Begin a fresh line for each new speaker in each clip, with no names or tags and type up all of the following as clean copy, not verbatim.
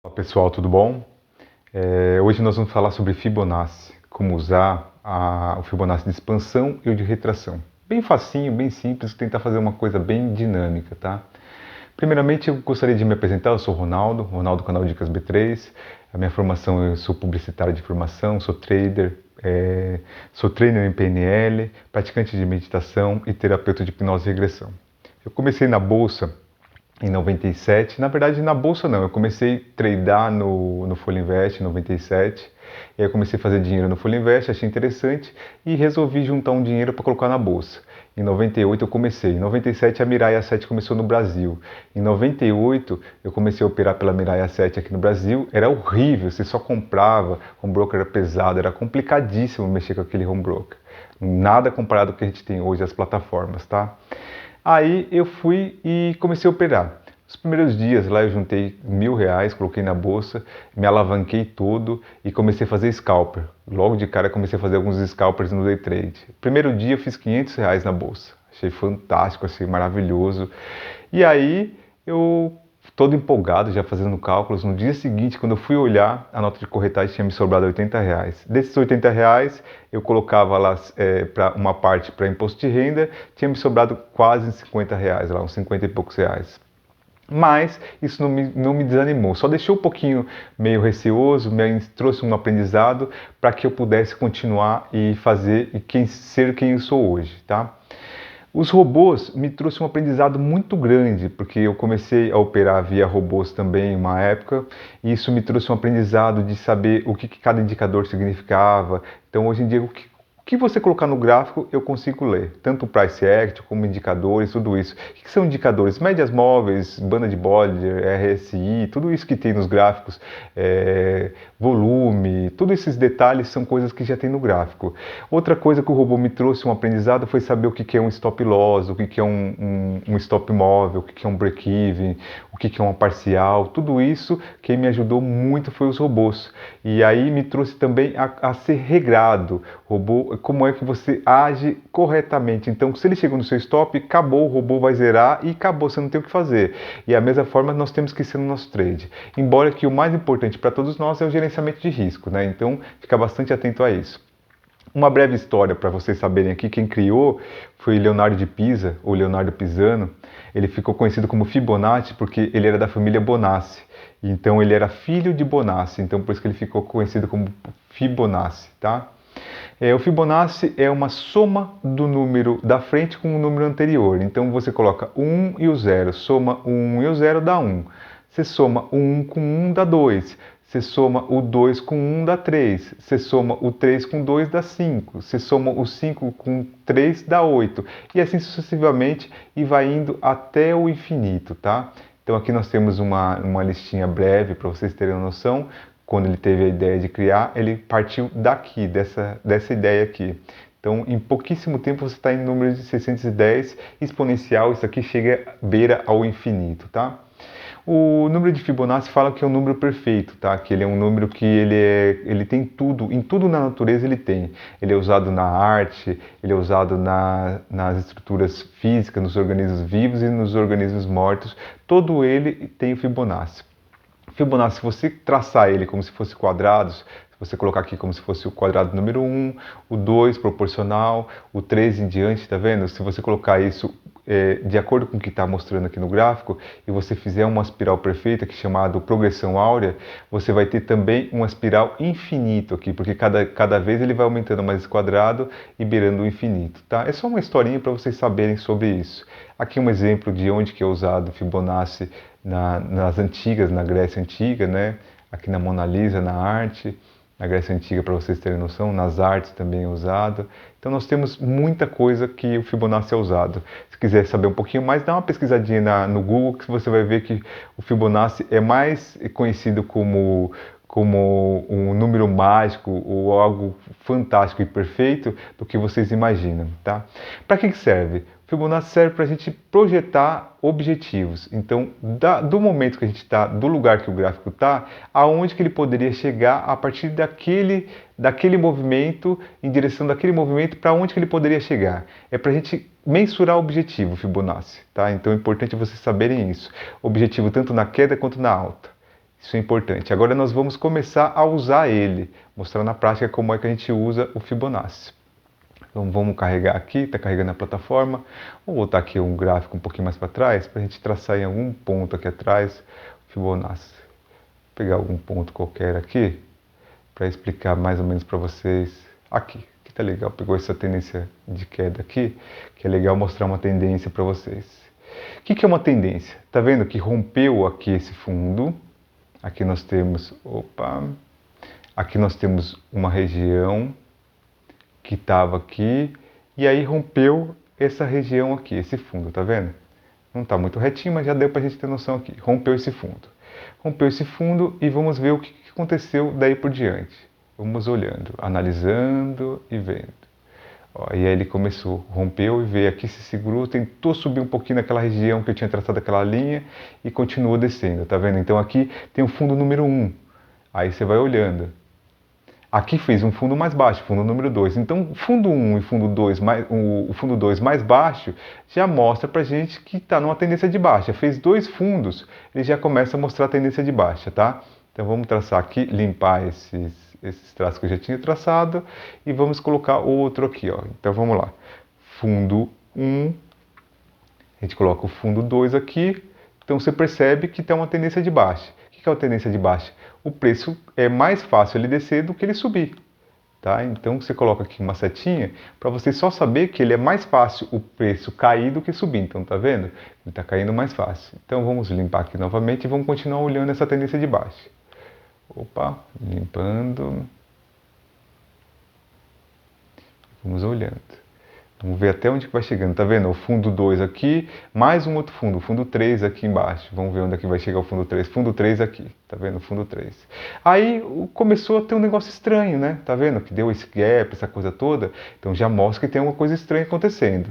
Olá pessoal, tudo bom? Hoje nós vamos falar sobre Fibonacci, como usar o Fibonacci de expansão e o de retração. Bem facinho, bem simples, tentar fazer uma coisa bem dinâmica, tá? Primeiramente eu gostaria de me apresentar, eu sou Ronaldo, Ronaldo Canal Dicas B3. A minha formação, eu sou publicitário de formação, sou trader, sou trainer em PNL, praticante de meditação e terapeuta de hipnose e regressão. Eu comecei na Bolsa em 97, na verdade na bolsa não, eu comecei a tradar no Folha Invest em 97, e aí eu comecei a fazer dinheiro no Folha Invest, achei interessante e resolvi juntar um dinheiro para colocar na bolsa. Em 98 eu comecei, em 97 a Mirai A7 começou no Brasil, em 98 eu comecei a operar pela Mirai A7 aqui no Brasil, era horrível, você só comprava, home broker era pesado, era complicadíssimo mexer com aquele home broker, nada comparado com o que a gente tem hoje, as plataformas, tá? Aí eu fui e comecei a operar. Os primeiros dias lá eu juntei R$ 1.000, coloquei na bolsa, me alavanquei todo e comecei a fazer scalper. Logo de cara comecei a fazer alguns scalpers no day trade. Primeiro dia eu fiz R$ 500 na bolsa. Achei fantástico, achei maravilhoso. E aí eu todo empolgado, já fazendo cálculos. No dia seguinte, quando eu fui olhar, a nota de corretagem tinha me sobrado R$ 80. Desses R$ 80, eu colocava lá para uma parte para imposto de renda, tinha me sobrado quase R$ 50, lá, uns 50 e poucos reais. Mas isso não me desanimou, só deixou um pouquinho meio receoso, me trouxe um aprendizado para que eu pudesse continuar e fazer e ser quem eu sou hoje, tá? Os robôs me trouxeram um aprendizado muito grande, porque eu comecei a operar via robôs também em uma época, e isso me trouxe um aprendizado de saber o que cada indicador significava. Então, hoje em dia, o que você colocar no gráfico, eu consigo ler, tanto o Price Action como indicadores, tudo isso. O que são indicadores? Médias móveis, banda de Bollinger, RSI, tudo isso que tem nos gráficos, volume, todos esses detalhes são coisas que já tem no gráfico. Outra coisa que o robô me trouxe um aprendizado foi saber o que é um stop loss, o que é um stop móvel, o que é um break-even, o que é uma parcial, tudo isso quem me ajudou muito foi os robôs. E aí me trouxe também a ser regrado, robô, como é que você age corretamente. Então, se ele chegou no seu stop, acabou, o robô vai zerar e acabou, você não tem o que fazer. E a mesma forma nós temos que ser no nosso trade. Embora que o mais importante para todos nós é o gerenciamento de risco, né? Então, fica bastante atento a isso. Uma breve história para vocês saberem aqui, quem criou foi Leonardo de Pisa, ou Leonardo Pisano. Ele ficou conhecido como Fibonacci porque ele era da família Bonassi. Então ele era filho de Bonassi, então por isso que ele ficou conhecido como Fibonacci, tá? O Fibonacci é uma soma do número da frente com o número anterior. Então você coloca o 1 e o 0, soma o 1 e o 0 dá 1. Você soma o 1 com 1 dá 2. Você soma o 2 com 1 dá 3. Você soma o 3 com 2 dá 5. Você soma o 5 com 3 dá 8. E assim sucessivamente e vai indo até o infinito, tá? Então aqui nós temos uma listinha breve para vocês terem uma noção. Quando ele teve a ideia de criar, ele partiu daqui, dessa ideia aqui. Então, em pouquíssimo tempo você está em número de 610 exponencial, isso aqui chega beira ao infinito, tá? O número de Fibonacci fala que é um número perfeito, tá? Que ele é um número que ele tem tudo, em tudo na natureza ele tem. Ele é usado na arte, ele é usado nas estruturas físicas, nos organismos vivos e nos organismos mortos. Todo ele tem o Fibonacci. Fibonacci, se você traçar ele como se fosse quadrados, se você colocar aqui como se fosse o quadrado número 1, o 2 proporcional, o 3 em diante, tá vendo? Se você colocar isso de acordo com o que está mostrando aqui no gráfico e você fizer uma espiral perfeita, que é chamada progressão áurea, você vai ter também uma espiral infinito aqui, porque cada vez ele vai aumentando mais esse quadrado e beirando o infinito, tá? É só uma historinha para vocês saberem sobre isso. Aqui um exemplo de onde que é usado Fibonacci nas antigas, na Grécia Antiga, né? Aqui na Mona Lisa, na arte, na Grécia Antiga, para vocês terem noção, nas artes também é usado. Então nós temos muita coisa que o Fibonacci é usado. Se quiser saber um pouquinho mais, dá uma pesquisadinha no Google que você vai ver que o Fibonacci é mais conhecido como um número mágico ou algo fantástico e perfeito do que vocês imaginam, tá? Para que serve? Fibonacci serve para a gente projetar objetivos. Então, do momento que a gente está, do lugar que o gráfico está, aonde que ele poderia chegar a partir daquele movimento, em direção daquele movimento, para onde que ele poderia chegar. É para a gente mensurar o objetivo Fibonacci, tá? Então é importante vocês saberem isso. Objetivo tanto na queda quanto na alta. Isso é importante. Agora nós vamos começar a usar ele, mostrar na prática como é que a gente usa o Fibonacci. Então vamos carregar aqui, está carregando a plataforma. Vou voltar aqui um gráfico um pouquinho mais para trás, para a gente traçar em algum ponto aqui atrás o Fibonacci. Vou pegar algum ponto qualquer aqui, para explicar mais ou menos para vocês. Aqui tá legal, pegou essa tendência de queda aqui, que é legal mostrar uma tendência para vocês. O que é uma tendência? Tá vendo que rompeu aqui esse fundo, aqui nós temos, aqui nós temos uma região que estava aqui, e aí rompeu essa região aqui, esse fundo, tá vendo? Não está muito retinho, mas já deu para a gente ter noção aqui. Rompeu esse fundo. Rompeu esse fundo e vamos ver o que aconteceu daí por diante. Vamos olhando, analisando e vendo. Ó, e aí ele começou, rompeu e veio aqui, se segurou, tentou subir um pouquinho naquela região que eu tinha traçado aquela linha e continuou descendo, tá vendo? Então aqui tem o fundo número 1. Aí você vai olhando. Aqui fez um fundo mais baixo, fundo número 2. Então, fundo 1 e fundo 2, o fundo 2 mais baixo já mostra pra gente que está numa tendência de baixa. Fez 2 fundos, ele já começa a mostrar a tendência de baixa, tá? Então, vamos traçar aqui, limpar esses traços que eu já tinha traçado e vamos colocar outro aqui, ó. Então, vamos lá. Fundo 1, a gente coloca o fundo 2 aqui. Então, você percebe que tem uma tendência de baixa. O que é uma tendência de baixa? O preço é mais fácil ele descer do que ele subir, tá? Então você coloca aqui uma setinha para você só saber que ele é mais fácil o preço cair do que subir. Então tá vendo? Ele está caindo mais fácil. Então vamos limpar aqui novamente e vamos continuar olhando essa tendência de baixa. Opa, limpando. Vamos olhando. Vamos ver até onde que vai chegando, tá vendo? O fundo 2 aqui, mais um outro fundo, o fundo 3 aqui embaixo. Vamos ver onde é que vai chegar o fundo 3. Fundo 3 aqui, tá vendo? O fundo 3. Aí começou a ter um negócio estranho, né? Tá vendo? Que deu esse gap, essa coisa toda. Então já mostra que tem alguma coisa estranha acontecendo.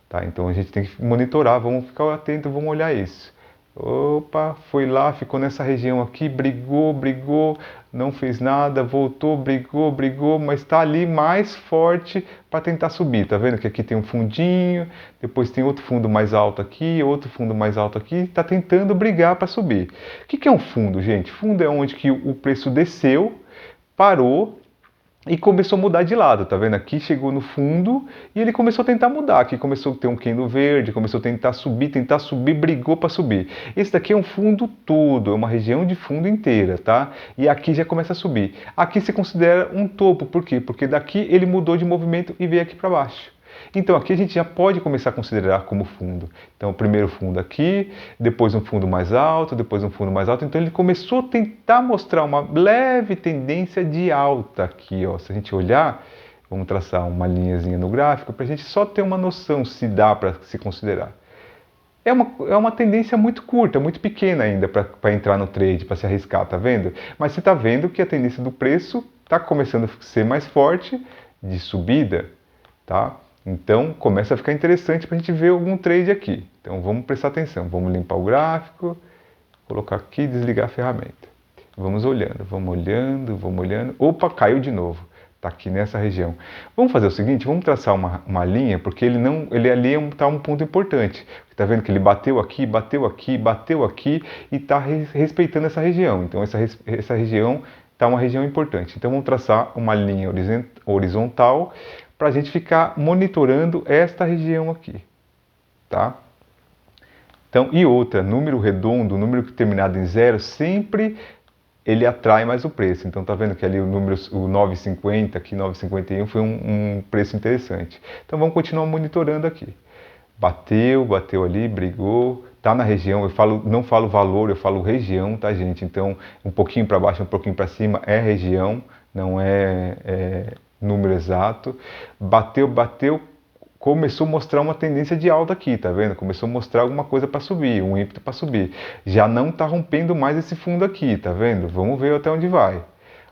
Tá? Então a gente tem que monitorar, vamos ficar atento, vamos olhar isso. Opa, foi lá, ficou nessa região aqui, brigou, não fez nada, voltou, brigou, mas está ali mais forte para tentar subir. Tá vendo que aqui tem um fundinho, depois tem outro fundo mais alto aqui, outro fundo mais alto aqui, está tentando brigar para subir. O que é um fundo, gente? Fundo é onde que o preço desceu, parou e começou a mudar de lado, tá vendo? Aqui chegou no fundo e ele começou a tentar mudar. Aqui começou a ter um candle verde, começou a tentar subir, brigou para subir. Esse daqui é um fundo todo, é uma região de fundo inteira, tá? E aqui já começa a subir. Aqui se considera um topo, por quê? Porque daqui ele mudou de movimento e veio aqui para baixo. Então aqui a gente já pode começar a considerar como fundo. Então o primeiro fundo aqui, depois um fundo mais alto, depois um fundo mais alto. Então ele começou a tentar mostrar uma leve tendência de alta aqui, ó. Se a gente olhar, vamos traçar uma linhazinha no gráfico para a gente só ter uma noção se dá para se considerar. É uma tendência muito curta, muito pequena ainda para entrar no trade, para se arriscar, tá vendo? Mas você está vendo que a tendência do preço está começando a ser mais forte de subida, tá? Então começa a ficar interessante para a gente ver algum trade aqui. Então vamos prestar atenção, vamos limpar o gráfico, colocar aqui e desligar a ferramenta. Vamos olhando. Opa, caiu de novo. Está aqui nessa região. Vamos fazer o seguinte, vamos traçar uma linha, porque ele ali está um ponto importante. Está vendo que ele bateu aqui e está respeitando essa região. Então essa região está uma região importante. Então vamos traçar uma linha horizontal para a gente ficar monitorando esta região aqui, tá? Então, e outra, número redondo, número terminado em 0, sempre ele atrai mais o preço. Então tá vendo que ali o 9,50, aqui 9,51 foi um preço interessante. Então vamos continuar monitorando aqui. Bateu ali, brigou, tá na região, não falo valor, eu falo região, tá gente? Então um pouquinho para baixo, um pouquinho para cima é região, não é número exato. Bateu, começou a mostrar uma tendência de alta aqui, tá vendo? Começou a mostrar alguma coisa para subir, um ímpeto para subir. Já não tá rompendo mais esse fundo aqui, tá vendo? Vamos ver até onde vai.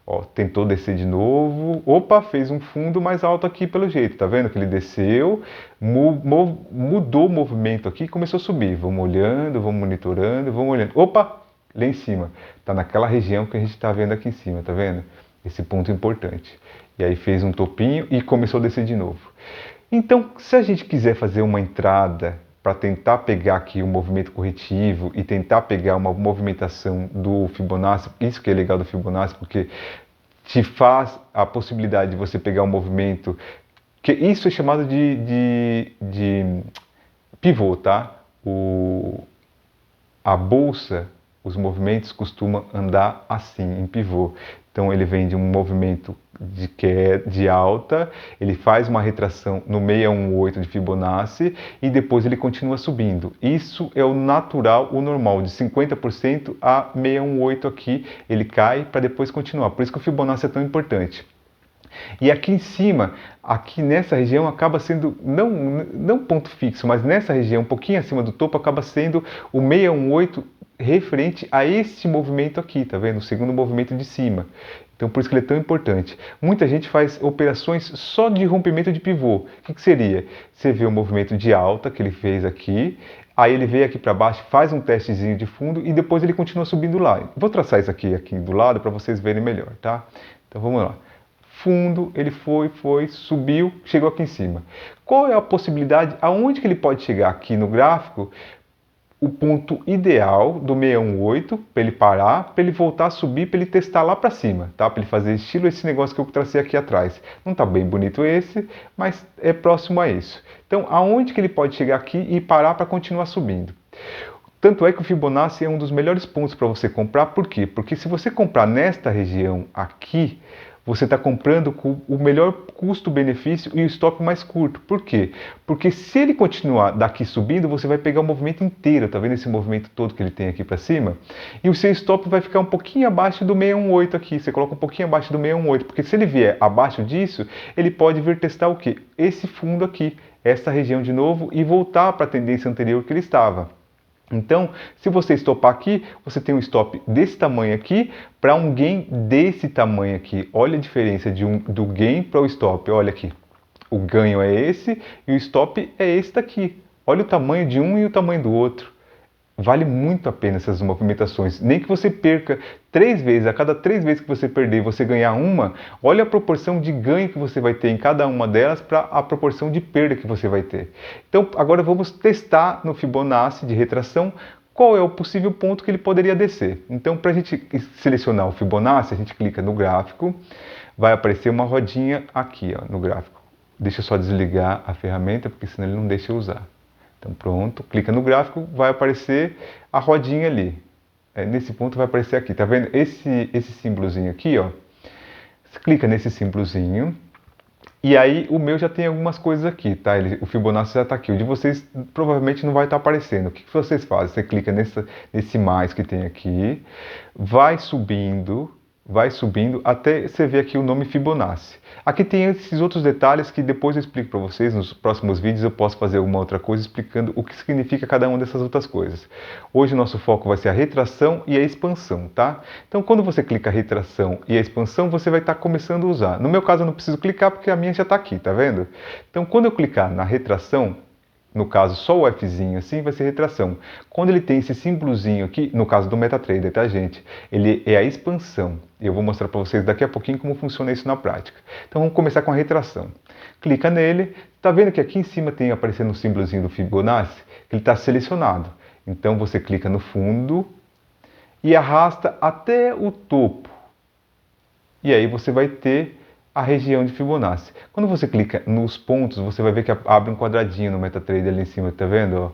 Ó, tentou descer de novo. Opa, fez um fundo mais alto aqui pelo jeito, tá vendo? Que ele desceu, mudou o movimento aqui e começou a subir. Vamos olhando, vamos monitorando, vamos olhando. Opa, lá em cima. Tá naquela região que a gente tá vendo aqui em cima, tá vendo? Esse ponto importante. E aí fez um topinho e começou a descer de novo. Então, se a gente quiser fazer uma entrada para tentar pegar aqui um movimento corretivo e tentar pegar uma movimentação do Fibonacci. Isso que é legal do Fibonacci, porque te faz a possibilidade de você pegar um movimento, que isso é chamado de pivô, tá? A bolsa, os movimentos costumam andar assim, em pivô. Então ele vem de um movimento de alta, ele faz uma retração no 618 de Fibonacci e depois ele continua subindo. Isso é o natural, o normal, de 50% a 618 aqui, ele cai para depois continuar. Por isso que o Fibonacci é tão importante. E aqui em cima, aqui nessa região, acaba sendo, não ponto fixo, mas nessa região, um pouquinho acima do topo, acaba sendo o 618 referente a esse movimento aqui, tá vendo? O segundo movimento de cima. Então, por isso que ele é tão importante. Muita gente faz operações só de rompimento de pivô. O que seria? Você vê o movimento de alta que ele fez aqui, aí ele veio aqui para baixo, faz um testezinho de fundo e depois ele continua subindo lá. Vou traçar isso aqui do lado para vocês verem melhor, tá? Então, vamos lá. Fundo, ele foi, subiu, chegou aqui em cima. Qual é a possibilidade, aonde que ele pode chegar aqui no gráfico? O ponto ideal do 618 para ele parar, para ele voltar a subir, para ele testar lá para cima, tá? Para ele fazer estilo esse negócio que eu tracei aqui atrás. Não está bem bonito esse, mas é próximo a isso. Então, aonde que ele pode chegar aqui e parar para continuar subindo? Tanto é que o Fibonacci é um dos melhores pontos para você comprar. Por quê? Porque se você comprar nesta região aqui, você está comprando com o melhor custo-benefício e o stop mais curto. Por quê? Porque se ele continuar daqui subindo, você vai pegar o movimento inteiro, tá vendo esse movimento todo que ele tem aqui para cima? E o seu stop vai ficar um pouquinho abaixo do 618 aqui, você coloca um pouquinho abaixo do 618, porque se ele vier abaixo disso, ele pode vir testar o quê? Esse fundo aqui, essa região de novo e voltar para a tendência anterior que ele estava. Então, se você estopar aqui, você tem um stop desse tamanho aqui para um gain desse tamanho aqui. Olha a diferença do gain para o stop. Olha aqui, o ganho é esse e o stop é esse daqui. Olha o tamanho de um e o tamanho do outro. Vale muito a pena essas movimentações. Nem que você perca 3 vezes, a cada 3 vezes que você perder, você ganhar uma, olha a proporção de ganho que você vai ter em cada uma delas para a proporção de perda que você vai ter. Então, agora vamos testar no Fibonacci de retração qual é o possível ponto que ele poderia descer. Então, para a gente selecionar o Fibonacci, a gente clica no gráfico, vai aparecer uma rodinha aqui ó, no gráfico. Deixa eu só desligar a ferramenta, porque senão ele não deixa eu usar. Então pronto, clica no gráfico, vai aparecer a rodinha ali. Nesse ponto vai aparecer aqui, tá vendo? Esse símbolozinho aqui, ó. Você clica nesse símbolozinho e aí o meu já tem algumas coisas aqui, tá? O Fibonacci já está aqui. O de vocês provavelmente não vai estar aparecendo. O que vocês fazem? Você clica nesse mais que tem aqui, vai subindo até você ver aqui o nome Fibonacci. Aqui tem esses outros detalhes que depois eu explico para vocês, nos próximos vídeos eu posso fazer alguma outra coisa explicando o que significa cada uma dessas outras coisas. Hoje o nosso foco vai ser a retração e a expansão, tá? Então quando você clica a retração e a expansão, você vai estar começando a usar. No meu caso eu não preciso clicar porque a minha já está aqui, tá vendo? Então quando eu clicar na retração, no caso só o Fzinho assim, vai ser retração. Quando ele tem esse símbolozinho aqui, no caso do MetaTrader, tá gente? Ele é a expansão. Eu vou mostrar para vocês daqui a pouquinho como funciona isso na prática. Então vamos começar com a retração. Clica nele, tá vendo que aqui em cima tem aparecendo o símbolozinho do Fibonacci? Que ele está selecionado. Então você clica no fundo e arrasta até o topo. E aí você vai ter a região de Fibonacci. Quando você clica nos pontos, você vai ver que abre um quadradinho no MetaTrader ali em cima, tá vendo?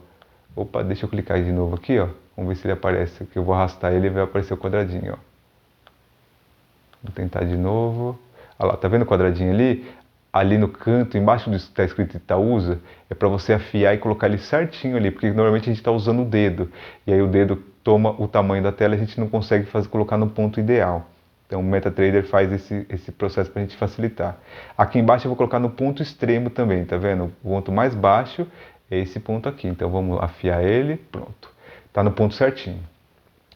Opa, deixa eu clicar aí de novo aqui, ó. Vamos ver se ele aparece, que eu vou arrastar ele e vai aparecer o quadradinho, ó. Vou tentar de novo. Olha lá, tá vendo o quadradinho ali? Ali no canto, embaixo do que está escrito Itaúsa, é para você afiar e colocar ele certinho ali, porque normalmente a gente está usando o dedo. E aí o dedo toma o tamanho da tela e a gente não consegue colocar no ponto ideal. Então o MetaTrader faz esse processo para a gente facilitar. Aqui embaixo eu vou colocar no ponto extremo também, tá vendo? O ponto mais baixo é esse ponto aqui. Então vamos afiar ele, pronto. Tá no ponto certinho.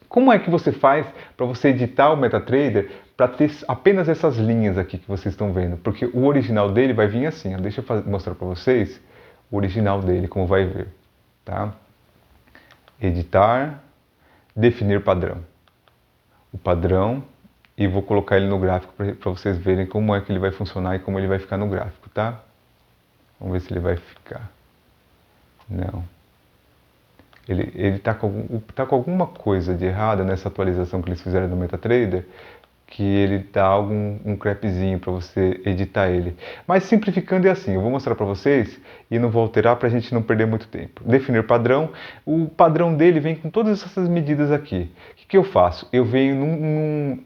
Como é que você faz para você editar o MetaTrader para ter apenas essas linhas aqui que vocês estão vendo? Porque o original dele vai vir assim, ó. Deixa eu mostrar para vocês o original dele, como vai ver. Tá? Editar, definir padrão. O padrão. E vou colocar ele no gráfico para vocês verem como é que ele vai funcionar e como ele vai ficar no gráfico, tá? Vamos ver se ele vai ficar. Não. Ele tá com alguma coisa de errado nessa atualização que eles fizeram no MetaTrader, que ele dá um crapzinho para você editar ele. Mas simplificando é assim, eu vou mostrar para vocês e não vou alterar para a gente não perder muito tempo. Definir padrão, o padrão dele vem com todas essas medidas aqui. O que eu faço? Eu venho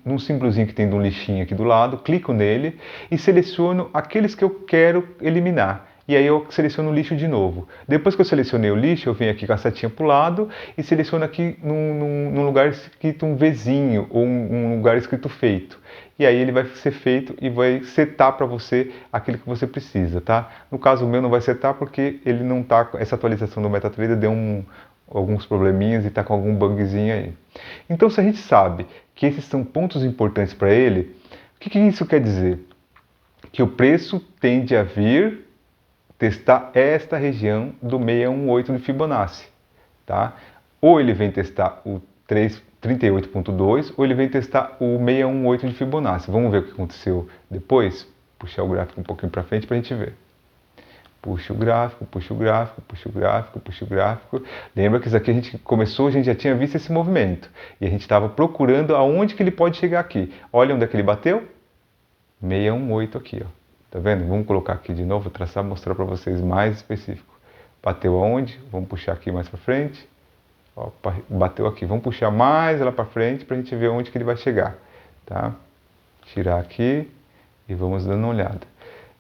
num símbolozinho que tem de um lixinho aqui do lado, clico nele e seleciono aqueles que eu quero eliminar. E aí eu seleciono o lixo de novo. Depois que eu selecionei o lixo, eu venho aqui com a setinha para o lado e seleciono aqui num lugar escrito um Vzinho ou um lugar escrito feito. E aí ele vai ser feito e vai setar para você aquilo que você precisa, tá? No caso o meu não vai setar porque ele não tá, essa atualização do MetaTrader deu alguns probleminhas e está com algum bugzinho aí. Então se a gente sabe que esses são pontos importantes para ele, o que isso quer dizer? Que o preço tende a vir testar esta região do 618 de Fibonacci, tá? Ou ele vem testar o 38.2 ou ele vem testar o 618 de Fibonacci. Vamos ver o que aconteceu depois? Puxar o gráfico um pouquinho para frente para a gente ver. Puxa o gráfico, puxa o gráfico, puxa o gráfico, puxa o gráfico. Lembra que isso aqui a gente começou, a gente já tinha visto esse movimento. E a gente estava procurando aonde que ele pode chegar aqui. Olha onde é que ele bateu. 618 aqui, ó. Tá vendo? Vamos colocar aqui de novo, traçar, mostrar para vocês mais específico. Bateu aonde? Vamos puxar aqui mais para frente. Ó, bateu aqui. Vamos puxar mais lá para frente para a gente ver onde que ele vai chegar, tá? Tirar aqui e vamos dando uma olhada.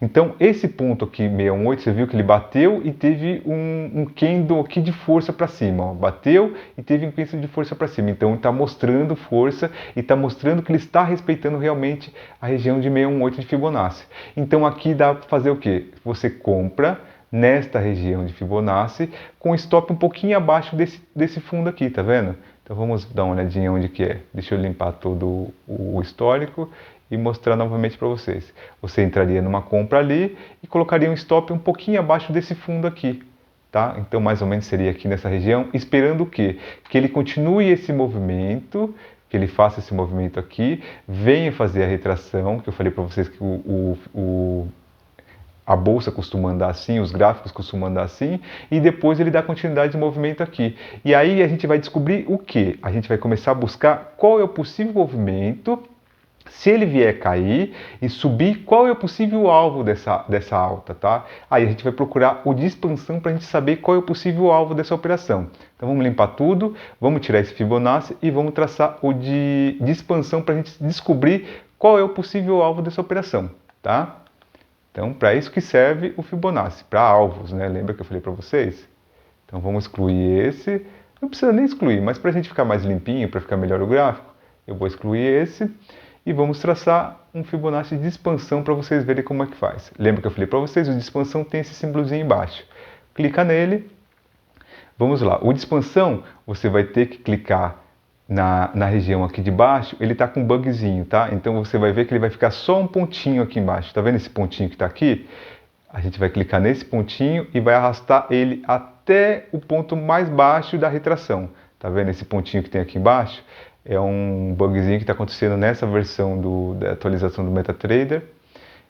Então, esse ponto aqui, 618, você viu que ele bateu e teve um candle aqui de força para cima. Ó. Bateu e teve um candle de força para cima. Então, está mostrando força e está mostrando que ele está respeitando realmente a região de 618 de Fibonacci. Então, aqui dá para fazer o quê? Você compra nesta região de Fibonacci com stop um pouquinho abaixo desse fundo aqui, tá vendo? Então, vamos dar uma olhadinha onde que é. Deixa eu limpar todo o histórico e mostrar novamente para vocês. Você entraria numa compra ali e colocaria um stop um pouquinho abaixo desse fundo aqui, tá? Então mais ou menos seria aqui nessa região, esperando o quê? Que ele continue esse movimento, que ele faça esse movimento aqui, venha fazer a retração, que eu falei para vocês que a bolsa costuma andar assim, os gráficos costumam andar assim, e depois ele dá continuidade de movimento aqui. E aí a gente vai descobrir o quê? A gente vai começar a buscar qual é o possível movimento. Se ele vier cair e subir, qual é o possível alvo dessa alta, tá? Aí a gente vai procurar o de expansão para a gente saber qual é o possível alvo dessa operação. Então vamos limpar tudo, vamos tirar esse Fibonacci e vamos traçar o de expansão para a gente descobrir qual é o possível alvo dessa operação, tá? Então para isso que serve o Fibonacci, para alvos, né? Lembra que eu falei para vocês? Então vamos excluir esse, não precisa nem excluir, mas para a gente ficar mais limpinho, para ficar melhor o gráfico, eu vou excluir esse. E vamos traçar um Fibonacci de expansão para vocês verem como é que faz. Lembra que eu falei para vocês, o de expansão tem esse símbolozinho embaixo. Clica nele. Vamos lá. O de expansão, você vai ter que clicar na região aqui de baixo. Ele está com um bugzinho, tá? Então você vai ver que ele vai ficar só um pontinho aqui embaixo. Tá vendo esse pontinho que está aqui? A gente vai clicar nesse pontinho e vai arrastar ele até o ponto mais baixo da retração. Tá vendo esse pontinho que tem aqui embaixo? É um bugzinho que está acontecendo nessa versão da atualização do MetaTrader.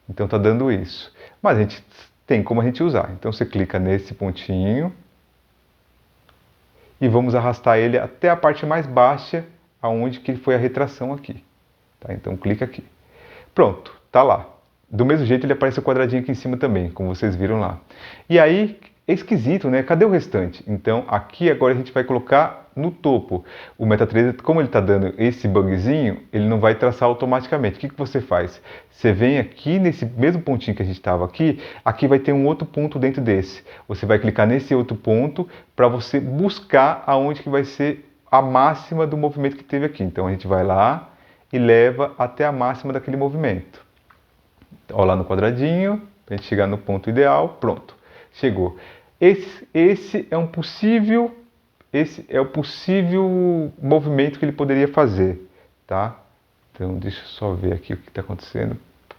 Então está dando isso. Mas a gente tem como a gente usar. Então você clica nesse pontinho e vamos arrastar ele até a parte mais baixa, aonde que foi a retração aqui. Tá? Então clica aqui. Pronto, tá lá. Do mesmo jeito ele aparece o quadradinho aqui em cima também, como vocês viram lá. E aí, é esquisito, né? Cadê o restante? Então aqui agora a gente vai colocar no topo. O MetaTrader, como ele está dando esse bugzinho, ele não vai traçar automaticamente. O que você faz? Você vem aqui nesse mesmo pontinho que a gente estava aqui, aqui vai ter um outro ponto dentro desse. Você vai clicar nesse outro ponto para você buscar aonde que vai ser a máxima do movimento que teve aqui. Então a gente vai lá e leva até a máxima daquele movimento. Olha lá no quadradinho, para a gente chegar no ponto ideal, pronto, chegou. Esse é o possível movimento que ele poderia fazer, tá? Então deixa eu só ver aqui o que está acontecendo,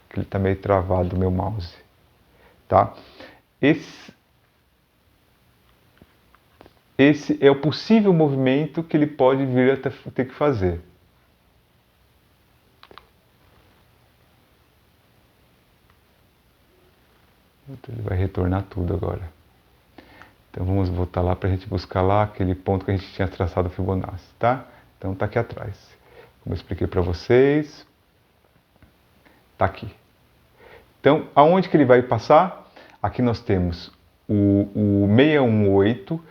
porque ele está meio travado o meu mouse, tá? Esse é o possível movimento que ele pode vir a ter que fazer. Ele vai retornar tudo agora. Então vamos voltar lá para a gente buscar lá aquele ponto que a gente tinha traçado o Fibonacci, tá? Então tá aqui atrás. Como eu expliquei para vocês, tá aqui. Então, aonde que ele vai passar? Aqui nós temos o 618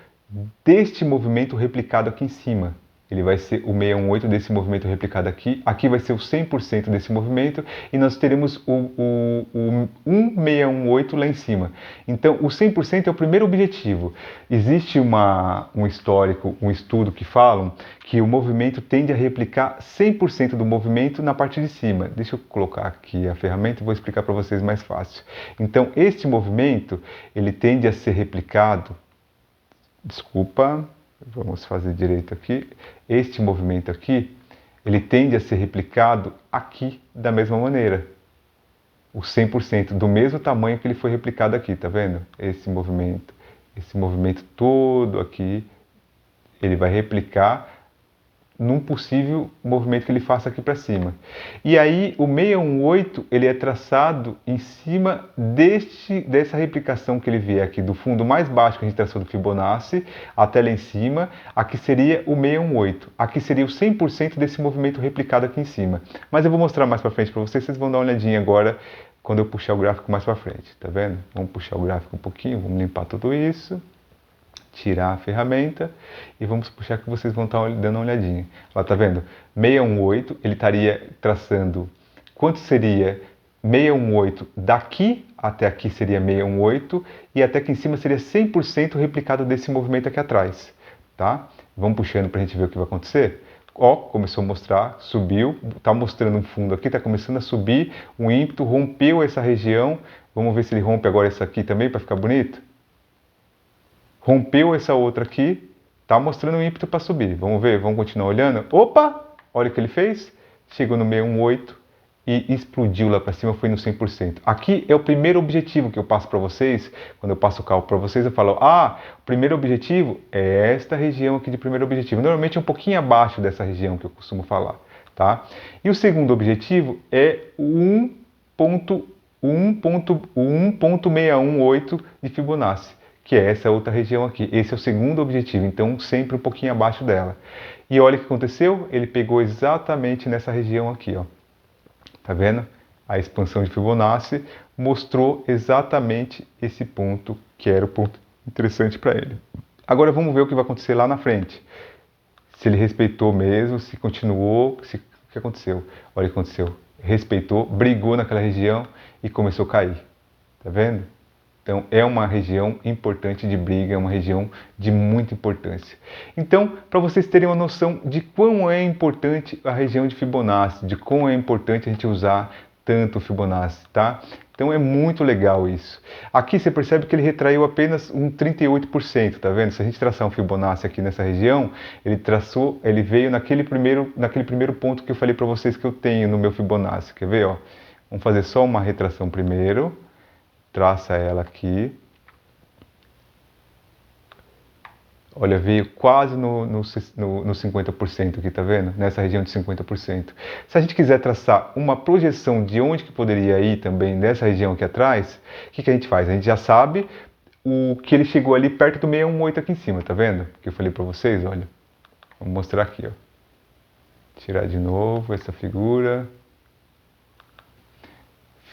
deste movimento replicado aqui em cima. Ele vai ser o 618 desse movimento replicado aqui. Aqui vai ser o 100% desse movimento. E nós teremos o 1618 lá em cima. Então, o 100% é o primeiro objetivo. Existe um histórico, um estudo que falam que o movimento tende a replicar 100% do movimento na parte de cima. Deixa eu colocar aqui a ferramenta e vou explicar para vocês mais fácil. Então, este movimento, ele tende a ser replicado. Desculpa, vamos fazer direito aqui. Este movimento aqui, ele tende a ser replicado aqui da mesma maneira. O 100% do mesmo tamanho que ele foi replicado aqui, tá vendo? Esse movimento todo aqui, ele vai replicar num possível movimento que ele faça aqui para cima. E aí o 618 ele é traçado em cima dessa replicação que ele vier aqui do fundo mais baixo que a gente traçou do Fibonacci até lá em cima. Aqui seria o 618. Aqui seria o 100% desse movimento replicado aqui em cima. Mas eu vou mostrar mais para frente para vocês, vocês vão dar uma olhadinha agora quando eu puxar o gráfico mais para frente, tá vendo? Vamos puxar o gráfico um pouquinho, vamos limpar tudo isso. Tirar a ferramenta e vamos puxar que vocês vão estar dando uma olhadinha. Lá tá vendo? 618, ele estaria traçando quanto seria 618 daqui até aqui seria 618 e até aqui em cima seria 100% replicado desse movimento aqui atrás, tá? Vamos puxando para a gente ver o que vai acontecer. Ó, começou a mostrar, subiu, tá mostrando um fundo aqui, tá começando a subir, o ímpeto rompeu essa região. Vamos ver se ele rompe agora essa aqui também para ficar bonito. Rompeu essa outra aqui, tá mostrando o ímpeto para subir. Vamos ver, vamos continuar olhando. Opa! Olha o que ele fez. Chegou no 618 e explodiu lá para cima, foi no 100%. Aqui é o primeiro objetivo que eu passo para vocês. Quando eu passo o cálculo para vocês, eu falo, o primeiro objetivo é esta região aqui de primeiro objetivo. Normalmente é um pouquinho abaixo dessa região que eu costumo falar, tá? E o segundo objetivo é o 1.618 de Fibonacci, que é essa outra região aqui. Esse é o segundo objetivo, então sempre um pouquinho abaixo dela. E olha o que aconteceu, ele pegou exatamente nessa região aqui, ó. Tá vendo? A expansão de Fibonacci mostrou exatamente esse ponto, que era o ponto interessante para ele. Agora vamos ver o que vai acontecer lá na frente. Se ele respeitou mesmo, se continuou, o que aconteceu? Olha o que aconteceu. Respeitou, brigou naquela região e começou a cair. Tá vendo? Então, é uma região importante de briga, é uma região de muita importância. Então, para vocês terem uma noção de quão é importante a região de Fibonacci, de quão é importante a gente usar tanto o Fibonacci, tá? Então, é muito legal isso. Aqui você percebe que ele retraiu apenas um 38%, tá vendo? Se a gente traçar um Fibonacci aqui nessa região, ele veio naquele primeiro ponto que eu falei para vocês que eu tenho no meu Fibonacci. Quer ver, ó? Vamos fazer só uma retração primeiro. Traça ela aqui. Olha, veio quase no 50% aqui, tá vendo? Nessa região de 50%. Se a gente quiser traçar uma projeção de onde que poderia ir também nessa região aqui atrás, o que a gente faz? A gente já sabe o que ele chegou ali perto do 618 aqui em cima, tá vendo? Que eu falei para vocês, olha. Vou mostrar aqui, ó. Tirar de novo essa figura.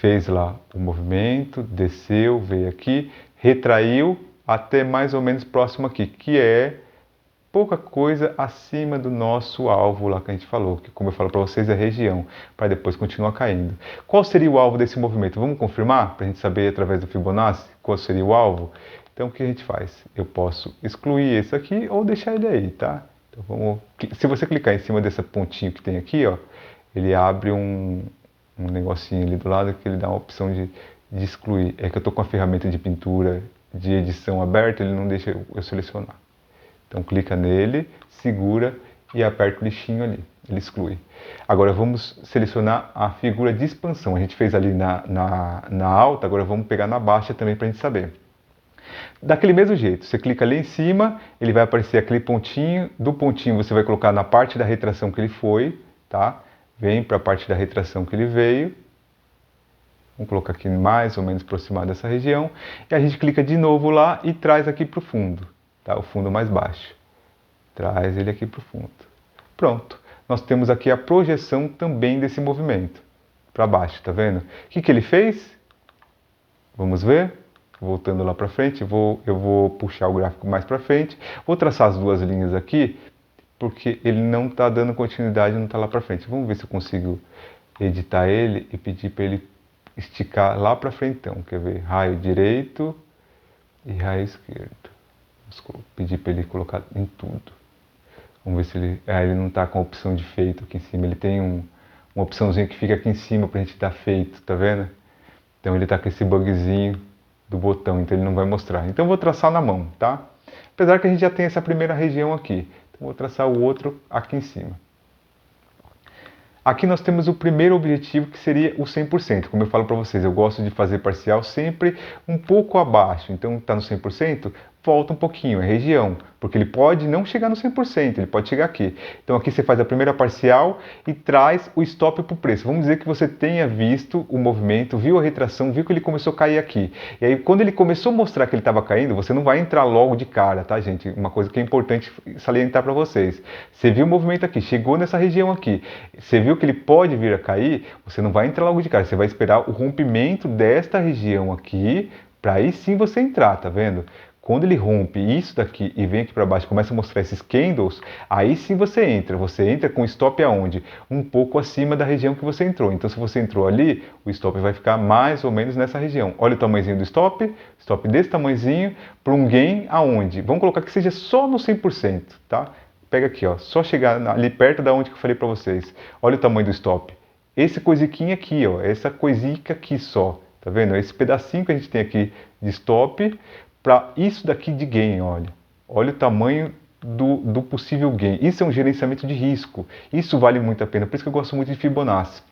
Fez lá o movimento, desceu, veio aqui, retraiu até mais ou menos próximo aqui, que é pouca coisa acima do nosso alvo lá que a gente falou, que como eu falo para vocês é região, para depois continuar caindo. Qual seria o alvo desse movimento? Vamos confirmar para a gente saber através do Fibonacci qual seria o alvo? Então o que a gente faz? Eu posso excluir esse aqui ou deixar ele aí, tá? Então, se você clicar em cima desse pontinho que tem aqui, ó, ele abre um negocinho ali do lado que ele dá uma opção de excluir. É que eu estou com a ferramenta de pintura de edição aberta, ele não deixa eu selecionar. Então clica nele, segura e aperta o lixinho ali, ele exclui. Agora vamos selecionar a figura de expansão. A gente fez ali na alta, agora vamos pegar na baixa também para a gente saber. Daquele mesmo jeito, você clica ali em cima, ele vai aparecer aquele pontinho, do pontinho você vai colocar na parte da retração que ele foi, tá? Vem para a parte da retração que ele veio, Vamos colocar aqui mais ou menos aproximado dessa região. E a gente clica de novo lá e traz aqui para o fundo, tá? O fundo mais baixo. Traz ele aqui para o fundo. Pronto. Nós temos aqui a projeção também desse movimento. Para baixo, tá vendo? O que que ele fez? Vamos ver? Voltando lá para frente, eu vou puxar o gráfico mais para frente. Vou traçar as duas linhas aqui, porque ele não está dando continuidade, não está lá para frente. Vamos ver se eu consigo editar ele e pedir para ele esticar lá para frente. Então, quer ver? Raio direito e raio esquerdo. Vou pedir para ele colocar em tudo. Vamos ver se ele... ele não está com a opção de feito aqui em cima. Ele tem uma opçãozinha que fica aqui em cima para a gente dar feito, tá vendo? Então ele está com esse bugzinho do botão, então ele não vai mostrar. Então eu vou traçar na mão, tá? Apesar que a gente já tem essa primeira região aqui. Então vou traçar o outro aqui em cima. Aqui nós temos o primeiro objetivo, que seria o 100%. Como eu falo para vocês, eu gosto de fazer parcial sempre um pouco abaixo. Então está no 100%, volta um pouquinho, é região. Porque ele pode não chegar no 100%, ele pode chegar aqui. Então aqui você faz a primeira parcial e traz o stop para o preço. Vamos dizer que você tenha visto o movimento, viu a retração, viu que ele começou a cair aqui. E aí quando ele começou a mostrar que ele estava caindo, você não vai entrar logo de cara, tá, gente? Uma coisa que é importante salientar para vocês. Você viu o movimento aqui, chegou nessa região aqui, você viu que ele pode vir a cair, você não vai entrar logo de cara, você vai esperar o rompimento desta região aqui, para aí sim você entrar, tá vendo? Quando ele rompe isso daqui e vem aqui para baixo, começa a mostrar esses candles, aí sim você entra. Você entra com o stop aonde? Um pouco acima da região que você entrou. Então se você entrou ali, o stop vai ficar mais ou menos nessa região. Olha o tamanhozinho do stop desse tamanhozinho, para um gain aonde? Vamos colocar que seja só no 100%, tá? Pega aqui, ó, só chegar ali perto da onde que eu falei para vocês. Olha o tamanho do stop. Esse coisiquinho aqui, ó, essa coisica aqui só, tá vendo? Esse pedacinho que a gente tem aqui de stop, para isso daqui de gain, olha. Olha o tamanho do possível gain. Isso é um gerenciamento de risco. Isso vale muito a pena. Por isso que eu gosto muito de Fibonacci.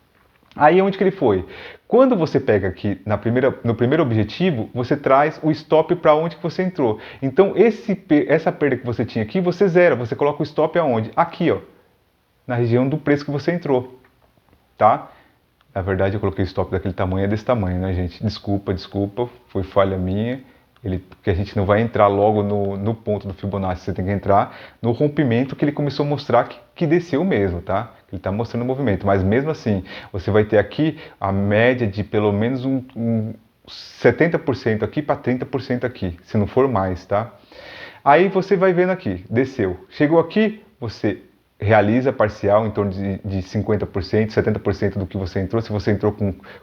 Aí onde que ele foi? Quando você pega aqui no primeiro objetivo, você traz o stop para onde que você entrou. Então essa perda que você tinha aqui, você zera. Você coloca o stop aonde? Aqui, ó. Na região do preço que você entrou. Tá? Na verdade eu coloquei o stop daquele tamanho, é desse tamanho, né, gente? Desculpa, foi falha minha. Porque a gente não vai entrar logo no ponto do Fibonacci, você tem que entrar no rompimento que ele começou a mostrar que desceu mesmo, tá? Ele está mostrando o movimento, mas mesmo assim, você vai ter aqui a média de pelo menos um 70% aqui para 30% aqui, se não for mais, tá? Aí você vai vendo aqui, desceu. Chegou aqui, você realiza parcial em torno de 50%, 70% do que você entrou. Se você entrou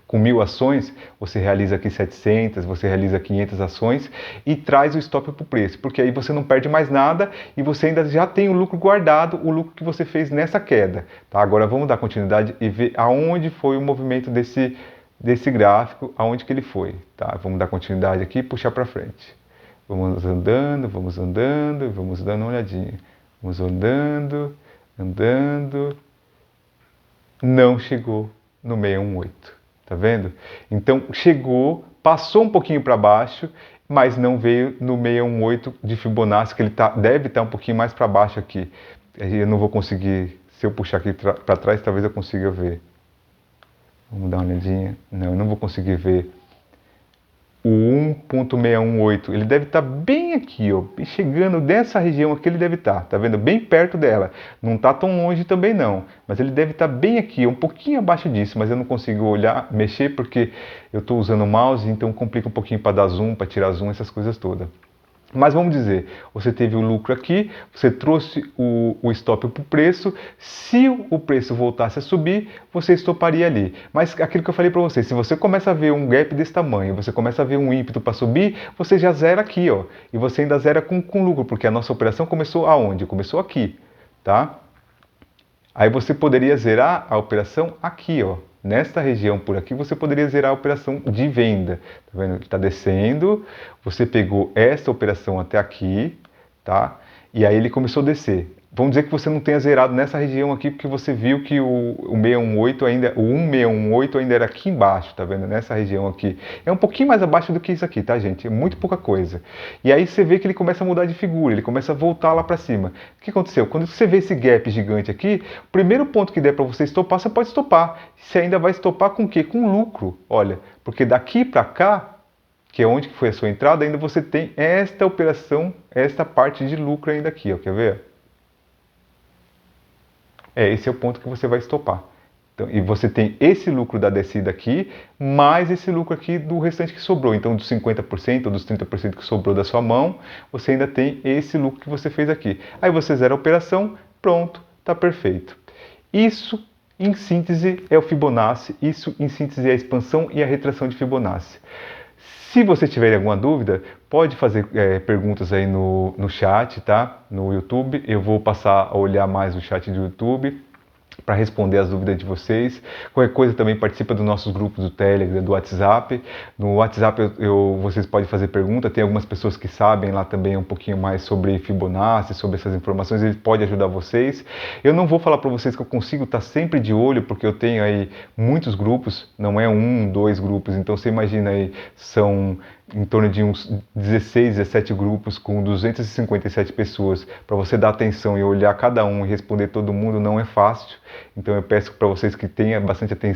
com 1000 ações, você realiza aqui 700, você realiza 500 ações e traz o stop para o preço, porque aí você não perde mais nada e você ainda já tem o lucro guardado, o lucro que você fez nessa queda. Tá? Agora vamos dar continuidade e ver aonde foi o movimento desse gráfico, aonde que ele foi. Tá? Vamos dar continuidade aqui e puxar para frente. Vamos andando, vamos dando uma olhadinha. Vamos andando, não chegou no 618, tá vendo? Então chegou, passou um pouquinho para baixo, mas não veio no 618 de Fibonacci, que ele deve estar um pouquinho mais para baixo aqui. Eu não vou conseguir, se eu puxar aqui para trás, talvez eu consiga ver. Vamos dar uma olhadinha. Não, eu não vou conseguir ver o 1.618, ele deve estar bem aqui, ó, chegando dessa região aqui ele deve estar, tá vendo? Bem perto dela, não está tão longe também não, mas ele deve estar bem aqui, um pouquinho abaixo disso, mas eu não consigo olhar, mexer porque eu estou usando o mouse, então complica um pouquinho para dar zoom, para tirar zoom, essas coisas todas. Mas vamos dizer, você teve o lucro aqui, você trouxe o stop para o preço, se o preço voltasse a subir, você estoparia ali. Mas aquilo que eu falei para você, se você começa a ver um gap desse tamanho, você começa a ver um ímpeto para subir, você já zera aqui, ó. E você ainda zera com lucro, porque a nossa operação começou aonde? Começou aqui, tá? Aí você poderia zerar a operação aqui, ó. Nesta região por aqui, você poderia zerar a operação de venda. Tá vendo? Está descendo, você pegou esta operação até aqui, tá? E aí ele começou a descer. vamos dizer que você não tenha zerado nessa região aqui, porque você viu que o 618 ainda, o 1618 ainda era aqui embaixo, tá vendo? Nessa região aqui. É um pouquinho mais abaixo do que isso aqui, tá, gente? É muito pouca coisa. E aí você vê que ele começa a mudar de figura, ele começa a voltar lá para cima. O que aconteceu? Quando você vê esse gap gigante aqui, o primeiro ponto que der para você estopar, você pode estopar. Você ainda vai estopar com o quê? Com lucro. Olha, porque daqui para cá, que é onde que foi a sua entrada, ainda você tem esta operação, esta parte de lucro ainda aqui, ó, quer ver? Esse é o ponto que você vai estopar. Então, e você tem esse lucro da descida aqui, mais esse lucro aqui do restante que sobrou. Então, dos 50% ou dos 30% que sobrou da sua mão, você ainda tem esse lucro que você fez aqui. Aí você zera a operação, pronto, está perfeito. Isso, em síntese, é o Fibonacci. Isso, em síntese, é a expansão e a retração de Fibonacci. Se você tiver alguma dúvida, pode fazer perguntas aí no chat, tá? No YouTube. Eu vou passar a olhar mais o chat do YouTube para responder as dúvidas de vocês. Qualquer coisa também participa dos nossos grupos do Telegram, do WhatsApp. No WhatsApp vocês podem fazer pergunta, tem algumas pessoas que sabem lá também um pouquinho mais sobre Fibonacci, sobre essas informações, ele pode ajudar vocês. Eu não vou falar para vocês que eu consigo estar sempre de olho, porque eu tenho aí muitos grupos, não é um, dois grupos, então você imagina aí, são em torno de uns 16, 17 grupos com 257 pessoas. Para você dar atenção e olhar cada um e responder todo mundo não é fácil. Então eu peço para vocês que tenham bastante atenção